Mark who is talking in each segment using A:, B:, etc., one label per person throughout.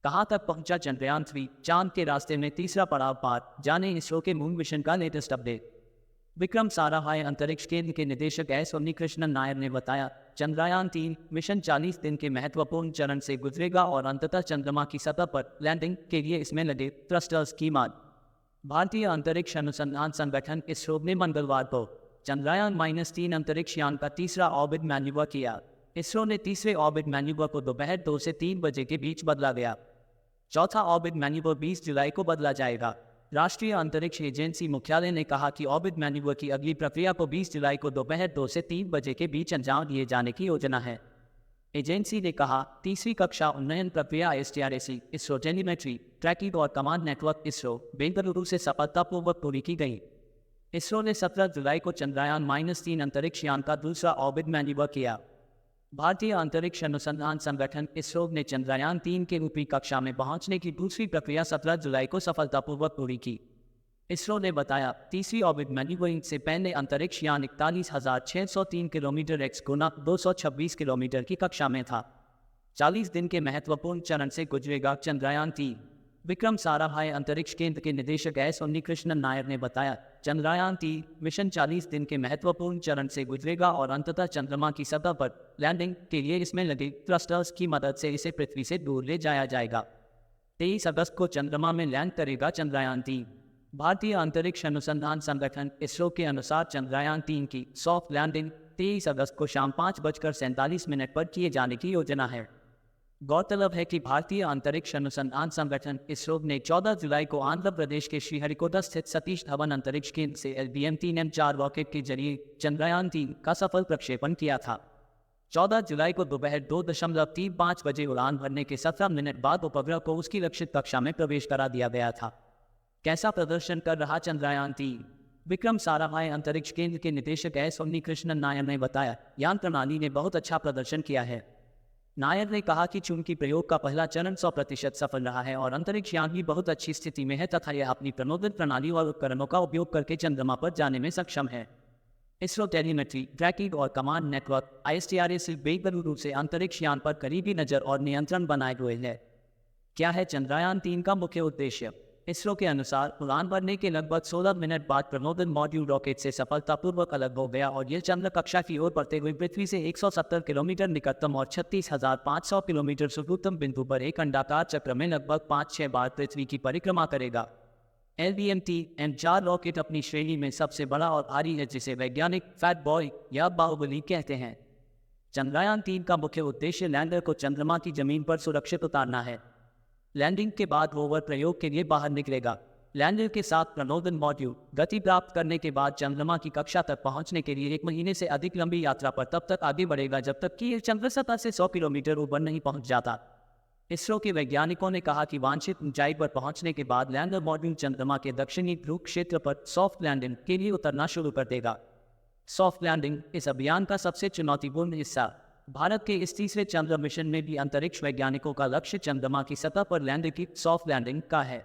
A: कहाँ तक पहुंचा चंद्रयान 3, चांद के रास्ते में तीसरा पड़ाव पार, जाने इसरो के मून मिशन का लेटेस्ट अपडेट। विक्रम साराभाई अंतरिक्ष केंद्र के निदेशक एस उन्नीकृष्णन नायर ने बताया, चंद्रयान 3 मिशन 40 दिन के महत्वपूर्ण चरण से गुजरेगा और अंततः चंद्रमा की सतह पर लैंडिंग के लिए इसमें लगे थ्रस्टर्स की माद। भारतीय अंतरिक्ष अनुसंधान संगठन इसरो ने मंगलवार को चंद्रयान-3 अंतरिक्ष यान का तीसरा ऑर्बिट मैन्यूवर किया। इसरो ने तीसरे ऑर्बिट मैन्यूवर को दोपहर 2 से 3 बजे के बीच बदला गया। चौथा ऑर्बिट मैन्यूवर 20 जुलाई को बदला जाएगा। राष्ट्रीय अंतरिक्ष एजेंसी मुख्यालय ने कहा कि ऑर्बिट मैन्यूवर की अगली प्रक्रिया को 20 जुलाई को दोपहर 2 से 3 बजे के बीच अंजाम दिए जाने की योजना है। एजेंसी ने कहा, तीसरी कक्षा उन्नयन प्रक्रिया STRAC इसरो टेलीमेट्री ट्रैकिंग और कमांड नेटवर्क इसरो बेंगलुरु से सफलतापूर्वक पूरी की गई। इसरो ने 17 जुलाई को चंद्रयान-3 अंतरिक्ष यान का दूसरा ऑर्बिट मैन्यूवर किया। भारतीय अंतरिक्ष अनुसंधान संगठन इसरो ने चंद्रयान-3 के ऊपरी कक्षा में पहुंचने की दूसरी प्रक्रिया 17 जुलाई को सफलतापूर्वक पूरी की। इसरो ने बताया, तीसरी ऑर्बिट मैन्यूवरिंग से पहले अंतरिक्ष यान 41,603 किलोमीटर x गुना 226 किलोमीटर की कक्षा में था। 40 दिन के महत्वपूर्ण चरण से गुजरेगा चंद्रयान-3। विक्रम साराभाई अंतरिक्ष केंद्र के निदेशक एस उन्नीकृष्णन नायर ने बताया, चंद्रयान-3 मिशन 40 दिन के महत्वपूर्ण चरण से गुजरेगा और अंततः चंद्रमा की सतह पर लैंडिंग के लिए इसमें लगे थ्रस्टर्स की मदद से इसे पृथ्वी से दूर ले जाया जाएगा। 23 अगस्त को चंद्रमा में लैंड करेगा चंद्रयान-3। भारतीय अंतरिक्ष अनुसंधान संगठन इसरो के अनुसार चंद्रयान-3 की सॉफ्ट लैंडिंग 23 अगस्त को शाम 5:47 पर किए जाने की योजना है। गौरतलब है कि भारतीय अंतरिक्ष अनुसंधान संगठन इसरो ने 14 जुलाई को आंध्र प्रदेश के श्रीहरिकोटा स्थित सतीश धवन अंतरिक्ष केंद्र से LBM-3M4 रॉकेट के जरिए चंद्रयान-3 का सफल प्रक्षेपण किया था। 14 जुलाई को दोपहर 2:35 बजे उड़ान भरने के 17 मिनट बाद उपग्रह को उसकी लक्षित कक्षा में प्रवेश करा दिया गया था। कैसा प्रदर्शन कर रहा चंद्रयान-3? विक्रम साराभाई अंतरिक्ष केंद्र के निदेशक एस उन्नीकृष्णन नायर ने बताया, यान प्रणाली ने बहुत अच्छा प्रदर्शन किया है। नायर ने कहा कि चूंकि प्रयोग का पहला चरण 100% सफल रहा है और अंतरिक्ष यान भी बहुत अच्छी स्थिति में है तथा यह अपनी प्रणोदन प्रणाली और उपकरणों का उपयोग करके चंद्रमा पर जाने में सक्षम है। इसरो टेलीमेट्री ट्रैकिंग और कमांड नेटवर्क STRAC बेंगलुरु से अंतरिक्ष यान पर करीबी नजर और नियंत्रण बनाए हुए है। क्या है चंद्रयान-3 का मुख्य उद्देश्य? इसरो के अनुसार उड़ान भरने के लगभग 16 मिनट बाद प्रनोदन मॉड्यूल रॉकेट से सफलतापूर्वक अलग हो गया और यह चंद्र कक्षा की ओर बढ़ते हुए पृथ्वी से 170 किलोमीटर निकटतम और 36,500 किलोमीटर सुदूरतम बिंदु पर एक अंडाकार चक्र में लगभग 5-6 बार पृथ्वी की परिक्रमा करेगा। LBM-3M4 रॉकेट अपनी श्रेणी में सबसे बड़ा और भारी है, जिसे वैज्ञानिक फैट बॉय या बाहुबली कहते हैं। चंद्रयान-3 का मुख्य उद्देश्य लैंडर को चंद्रमा की जमीन पर सुरक्षित उतारना है। लैंडिंग के बाद रोवर प्रयोग के लिए बाहर निकलेगा। लैंडर के साथ प्रणोदन मॉड्यूल गति प्राप्त करने के बाद चंद्रमा की कक्षा तक पहुंचने के लिए 1 महीने से अधिक लंबी यात्रा पर तब तक आगे बढ़ेगा जब तक कि यह चंद्र सतह से 100 किलोमीटर ऊपर नहीं पहुंच जाता। इसरो के वैज्ञानिकों ने कहा कि वांछित ऊंचाई पर पहुंचने के बाद लैंडर मॉड्यूल चंद्रमा के दक्षिणी ध्रुव क्षेत्र पर सॉफ्ट लैंडिंग के लिए उतरना शुरू कर देगा। सॉफ्ट लैंडिंग इस अभियान का सबसे चुनौतीपूर्ण हिस्सा। भारत के इस तीसरे चंद्र मिशन में भी अंतरिक्ष वैज्ञानिकों का लक्ष्य चंद्रमा की सतह पर लैंड की सॉफ्ट लैंडिंग का है।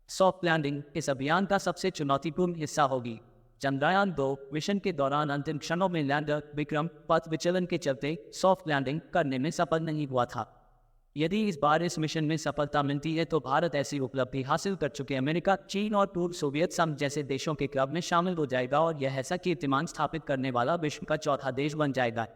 A: सॉफ्ट लैंडिंग इस अभियान का सबसे चुनौतीपूर्ण हिस्सा होगी। चंद्रयान-2 मिशन के दौरान अंतिम क्षणों में लैंडर विक्रम पथ विचलन के चलते सॉफ्ट लैंडिंग करने में सफल नहीं हुआ था। यदि इस बार इस मिशन में सफलता मिलती है तो भारत ऐसी उपलब्धि हासिल कर चुके अमेरिका, चीन और पूर्व सोवियत संघ जैसे देशों के क्लब में शामिल हो जाएगा और यह ऐसा कीर्तिमान स्थापित करने वाला विश्व का चौथा देश बन जाएगा।